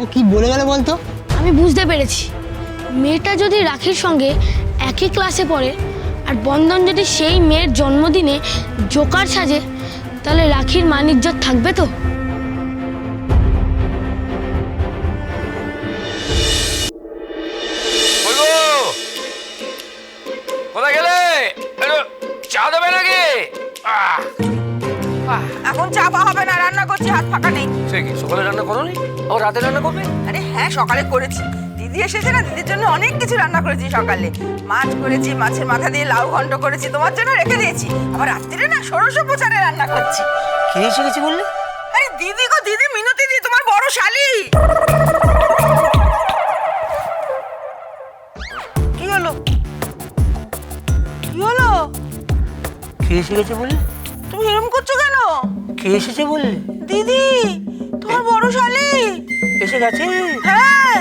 ও কি বলে গেল বলতো? আমি বুঝতে পেরেছি, মেয়েটা যদি রাখির সঙ্গে একই ক্লাসে পড়ে আর বন্ধন যদি সেই মেয়ের জন্মদিনে জোকার সাজে, তাহলে রাখির মান ইজ্জত থাকবে তো? কোথায় গেলে? চা দেবে নাকি? এখন চাপা হবে না, রান্না করছি, হাত ফাঁকা নেই। সে কি সকালে রান্না করো নি? ও রাতে রান্না করবে? আরে হ্যাঁ, সকালে করেছি। দিদি এসেছে না, দিদির জন্য অনেক কিছু রান্না করেছি সকালে। মাছ করেছি, মাছের মাথা দিয়ে লাউ ঘন্ট করেছি, তোমার জন্য রেখে দিয়েছি। আবার রাত্রিরে না ষোড়শ প্রচারে রান্না করছি। কে এসে গেছে বললে? আরে দিদি গো, দিদি, মিনতি দি, তোমার বড় শালি। কি হলো? কি হলো? কে এসে গেছে বললে? তুমি এরকম করছো কেন? কে এসেছে বললে? দিদি, তোমার বড় শালি এসে গেছে? হ্যাঁ।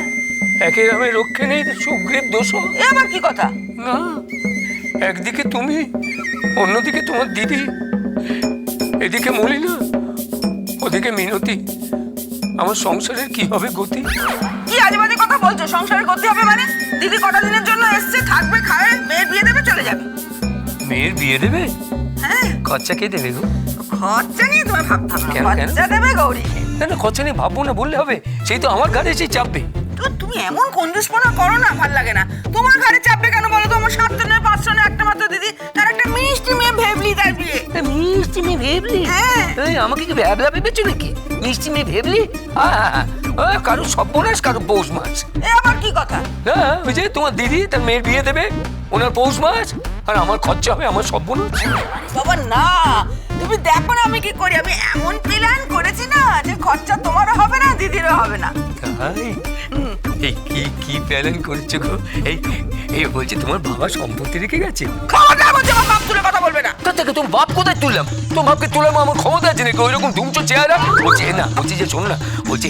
একে আমি রক্ষে নেই, সুগ্রীব দোষ। এ আবার কি কথা? না, একদিকে তুমি, অন্যদিকে তোমার দিদি, এদিকে মলিনা, ওদিকে মিনতি। আমার সংসারের কি হবে গতি? কি আজেবাজে কথা বলছো? সংসারে করতে হবে মানে? দিদি কটা দিনের জন্য এসছে, থাকবে, খাবে, মেয়ের বিয়ে দেবে, চলে যাবে। মেয়ের বিয়ে দেবে? হ্যাঁ। খরচা কে দেবে গো? খরচা নিয়ে তোমার ভাবতে হবে না, কেন, কেন? খরচা দেবে গৌরী। না না, খরচা নিয়ে ভাববো না বললে হবে? সেই তো আমার ঘাড়ে এসে চাপবে। তো তুমি এমন কঞ্জুসপনা করো না, ভাল লাগে না। তোমার ঘরে চাপবে কেন বলো তো? আমার 7 নয় 5 নয় একটা মাত্র দিদি, তার একটা মিষ্টি মেয়ে ভেবলি, তার বিয়ে। মিষ্টি মেয়ে ভেবলি? হ্যাঁ। এই আমাকে কি ভ্যাবলা ভেবেছো নাকি? মিষ্টি মেয়ে ভেবলি? কারো সর্বনাশ, কারো পৌষ মাস। এ আবার কি কথা? হ্যাঁ, ওই যে তোমার দিদি তার মেয়ের বিয়ে দেবে, ওনার পৌষ মাস, আর আমার খরচা হবে, আমার সর্বনাশ। বাবা না, তুমি দেখো না আমি কি করি। আমি এমন প্ল্যান করেছি না যে খরচা তোমারও হবে না, দিদিরও হবে না। তাই? এই কি কি প্ল্যান করেছো গো? এই বলছি তোমার বাবা সম্পত্তি রেখে গেছে? খবরদার বলছি, আমার বাপ তুলে কথা বলবে না। কোথা থেকে তোমার বাপ কোথায় তুললাম? তোমার বাপকে তোলার আমার ক্ষমতা আছে নাকি? ওই রকম দুমচো চেহারা। বলছি না, বলছি যে শোনো না, বলছি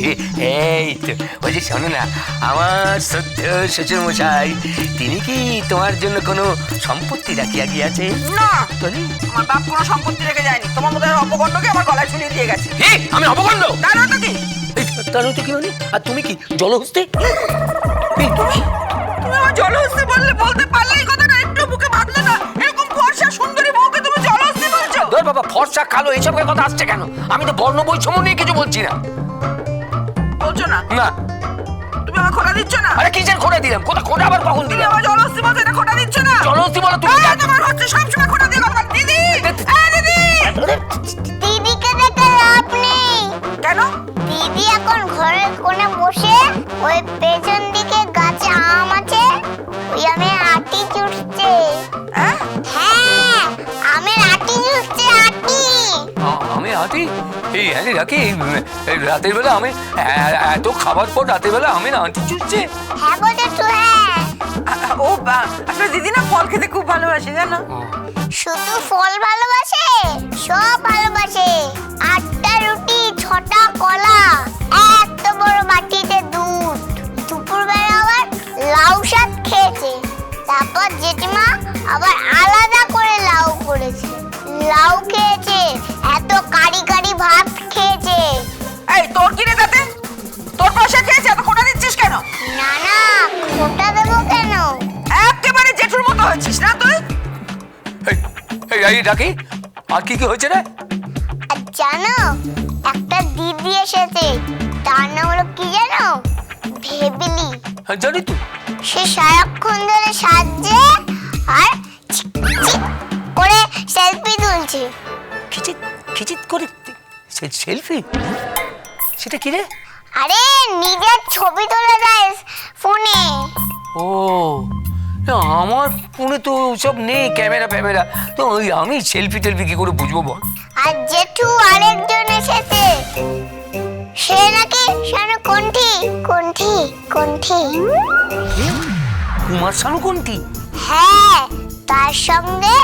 এই তো বলছি শোনো না, আমার সদ্য শ্বশুর মশাই তিনি কি তোমার জন্য কোনো সম্পত্তি রাখিয়া গিয়াছে? না, বলি আমার বাপ কোনো সম্পত্তি রেখে যায়নি। তোমার মতো অপকণ্ডকে আমার গলায় ঝুলিয়ে দিয়ে গেছে। কি আমি অপকণ্ড? না না, তো কি? তার হতে কি মানে? আর তুমি কি জলহস্তি? তুমি আমার জলহস্তি বললে, বলতে পারলে এই কথাটা একটু বুকে বাঁধলে না? এরকম ফর্সা সুন্দরী বউকে তুমি জলহস্তি বলছো? ধর বাবা, ফর্সা কালো এইসব কথা আসছে কেন? আমি তো বর্ণ বৈষম্য নিয়ে কিছু বলছি না। বলছো না? না। তুমি আমার খোটা দিচ্ছ না? আরে কিসের খোটা দিলাম? খোটা আবার কখন তুমি দিলাম? আমার জলহস্তি বলছো, এটা খোটা দিচ্ছ না? জলহস্তি বলো তুমি? তোমার হচ্ছে সবসময় খোটা দিয়ে কথা। দিদি, দিদি, দিদিকে দেখে লাভ নেই। কেন? দিদি এখন ঘরের কোণে বসে, ওই পেছন দিকে গাছে আম আছে, ওই আমের আটি চুষছে। হ্যাঁ? হ্যাঁ, আমের আটি চুষছে, আটি। আমি হাতি? এই হ্যাঁ রাখি, রাতের বেলা আমি এত খাবার পর রাতের বেলা আমি না আঁটি চুষছে? হ্যাঁ গো জেঠু, হ্যাঁ। আসলে দিদি না ফল খেতে খুব ভালোবাসে, জানো? শুধু ফল ভালোবাসে, সব ভালোবাসে। 8টা রুটি, 6টা কলা, এত বড় বাটিতে দুধ। দুপুরবেলা আবার লাউ শাক খেয়েছে। তারপর জেঠিমা আবার আলাদা করে লাউ করেছে, লাউ খেয়েছে। এত কারি কারি ভাত খেয়েছে। এই তোর কি রে তাতে? তোর পয়সা খেয়েছে, এত খোটা দিচ্ছিস কেন? না না, খোটা দেবো কেন? একেবারে জেঠুর মতো হয়েছিস না তুই? এই রাখি, আর কি কি হয়েছে রে? আর জানো, একটা দিদি এসেছে, তার নাম হলো কি জানো? ভেবলি। জানি তো। সে সারাক্ষণ ধরে সাজছে আর চিক চিক করে সেলফি তুলছে। খিচিত খিচিত করে সেলফি? সেটা কি রে? আরে নিজের ছবি তোলা যায় ফোনে। ও, আমার ফোনে তো সব নেই ক্যামেরা ফ্যামেরা, তো ওই আমি সেলফি টেলফি কি করে বুঝবো বল? আর জেঠু আরেকজন এসেছে, সে নাকি কণ্ঠি কণ্ঠি কণ্ঠি। কুমার শানু কোনটি? হ্যাঁ, তার সঙ্গে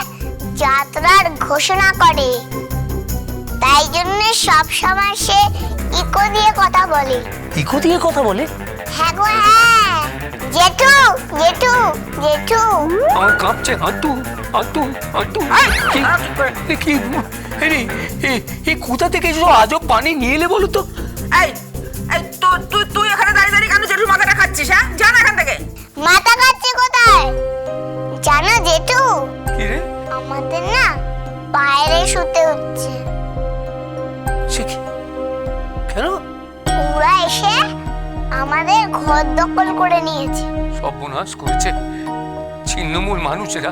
যাত্রার ঘোষণা করে। তাই জন্য সব সময় সে ইকো দিয়ে কথা বলে। ইকো দিয়ে কথা বলে? হ্যাঁ গো হ্যাঁ। জেঠু জেঠু জেঠু, আমার কাঁপছে হাঁটু হাঁটু হাঁটু। কি এই কোথা থেকে এসব আজব পানি নিয়ে এলে বলো তো? এই তুই এখানে আমাদের ঘর দখল করে নিয়েছে। সর্বনাশ করেছে ছিন্নমূল মানুষেরা,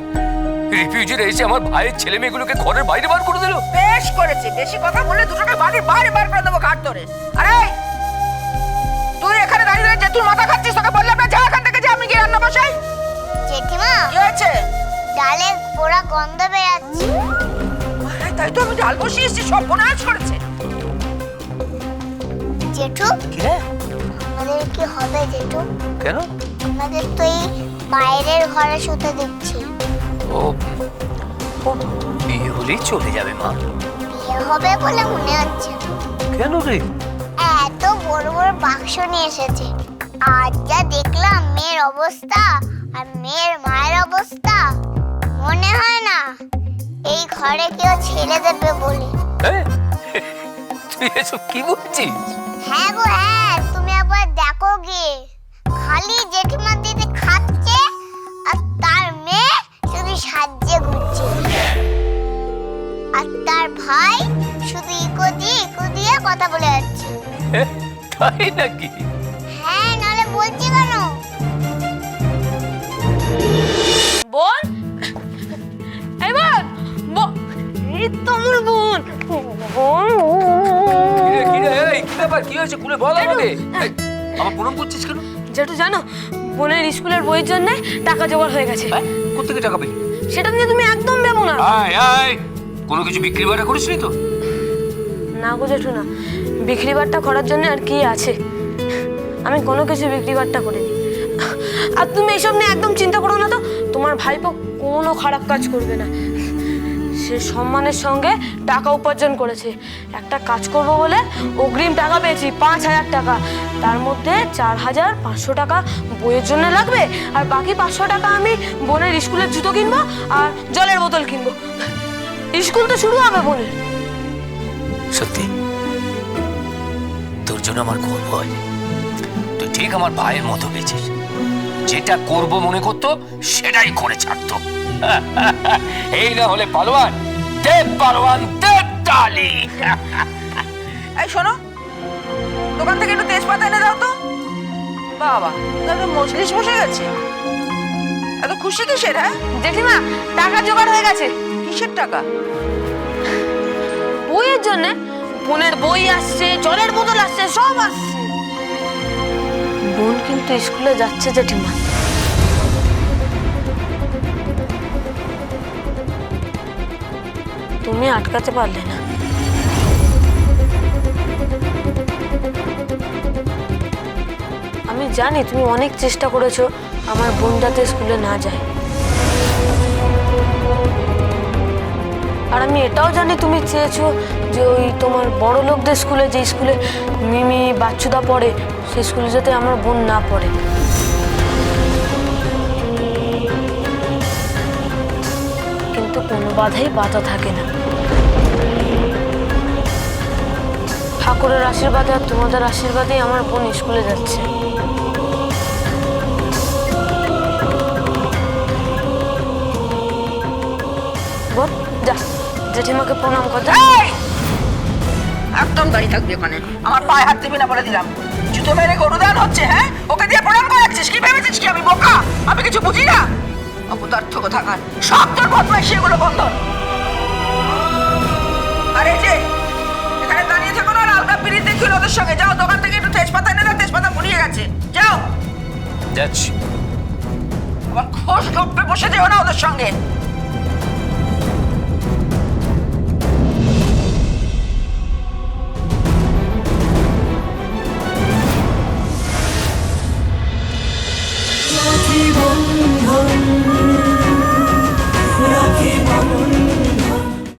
রিফিউজিরা এসে আমার ভাইয়ের ছেলে মেয়েগুলোকে ঘরের বাইরে বার করে দিল। বেশ করেছে, বেশি কথা বললে দুটোকে বাড়ির বাইরে বার করে দেবো ঘাট ধরে। আরে তুই এখানে দাঁড়িয়ে দাঁড়িয়ে যে তুই মাথা খাচ্ছিস, তোকে বললাম না যা এখান থেকে, যে আমি কি রান্না বসাই। জেঠিমা, কি হয়েছে? ডালে পোড়া গন্ধ বেরাচ্ছে। আরে তাই তো আমি ডাল বসিয়ে এসেছি, সব বোনাস করেছে। জেঠু, আমাদের কি হবে জেঠু? কেন? আমাদের তো এই বাইরের ঘরে শুতে দিচ্ছি। ও ও, বিয়ে হলেই চলে যাবে মা। বিয়ে হবে বলে মনে হচ্ছে না। কেন রে? এত বড় বড় বাক্স নিয়ে এসেছে। আজ যা দেখলাম মেয়ের অবস্থা আর মেয়ের মায়ের অবস্থা, মনে হয় না এই ঘরে কেউ ছেড়ে দেবে বলে। হ্যাঁ? তুই এসব কি বলছিস? হ্যাঁ গো হ্যাঁ, তুমি একবার দেখো গিয়ে। খালি জেঠিমার দিদি খাচ্ছে আর তার মেয়ে শুধু সাজিয়ে ঘুরছে, আর তার ভাই শুধু ইকো দিয়ে কথা বলে যাচ্ছে। হ্যাঁ, তাই নাকি? হ্যাঁ, নালে বলছি কেন? বোন, এই বোন, এই তো আমার বোন। কিরে এই কি ব্যাপার, কি হয়েছে খুলে বল আমাকে। এই, আমার প্রণাম করছিস কেন? যেটু জানো, বোনের স্কুলের বইয়ের জন্য টাকা জোগাড় হয়ে গেছে। হ্যাঁ, কোত্থেকে টাকা পেলি? সেটা নিয়ে তুমি একদম ভেবো না। আয় আয়, কোনো কিছু বিক্রি বাটা করিস নি তো? না গো জেঠু না, বিক্রি বাট্টা করার জন্য আর কি আছে, আমি কোনো কিছু বিক্রি বাট্টা করিনি। আর তুমি এইসব নিয়ে একদম চিন্তা করো না তো, তোমার ভাইপো কোনো খারাপ কাজ করবে না। সে সম্মানের সঙ্গে টাকা উপার্জন করেছে। একটা কাজ করব বলে অগ্রিম টাকা পেয়েছি 5,000 টাকা, তার মধ্যে 4,500 টাকা বইয়ের জন্য লাগবে, আর বাকি 500 টাকা আমি বোনের স্কুলের জুতো কিনবো আর জলের বোতল কিনবো। স্কুল তো শুরু হবে বোনের। সত্যি তোর জন্য আমার গর্ব হয়। তুই ঠিক আমার ভাইয়ের মতো বেঁচেছিস, যেটা করব মনে করতো সেটাই করে ছাড়তো। এই না হলে পালোয়ান, দেব পালোয়ান, দেব তালি। এই শোনো, দোকান থেকে একটু তেজপাতা এনে দাও তো। বাবা, তাহলে মজলিস বসে গেছে। এত খুশি কিসের? হ্যাঁ জেঠিমা, টাকা জোগাড় হয়ে গেছে। কিসের টাকা? বইয়ের জন্য। বোনের বই আসছে, জলের বোতল আসছে, সব আসছে। বোন কিন্তু স্কুলে যাচ্ছে জেঠিমা। তুমি আটকাতে পারলে না। আমি জানি তুমি অনেক চেষ্টা করেছো আমার বোন যাতে স্কুলে না যায়, আর আমি এটাও জানি তুমি চেয়েছো যে ওই তোমার বড় লোকদের স্কুলে, যে স্কুলে মিমি বাচ্চুদা পড়ে, সেই স্কুলে যাতে আমার বোন না পড়ে। কিন্তু কোনো বাধাই বাধা থাকে না। ঠাকুরের আশীর্বাদে আর তোমাদের আশীর্বাদেই আমার বোন স্কুলে যাচ্ছে। বোন যা, জেঠিমাকে প্রণাম কর। এই! একদম দাঁড়িয়ে থাকবি ওখানে, আমার পায়ে হাত দিবি না বলে দিলাম। জুতো মেরে গরুদান হচ্ছে। হ্যাঁ, ওকে দিয়ে প্রণাম করাচ্ছিস? কি ভেবেছিস কি আমি বোকা? আমি কিছু বুঝি না? অপদার্থ কোথাকার, সব তোর বদমাইশি, এগুলো বন্ধ। আরে যে এখানে দাঁড়িয়ে থাকো না, আর আলগা পিরিত দেখিল ওদের সঙ্গে। যাও দোকান থেকে একটু তেজপাতা এনে দাও, তেজপাতা ফুরিয়ে গেছে। যাও। যাচ্ছি। আবার খোশ গপ্পে বসে যেও না ওদের সঙ্গে।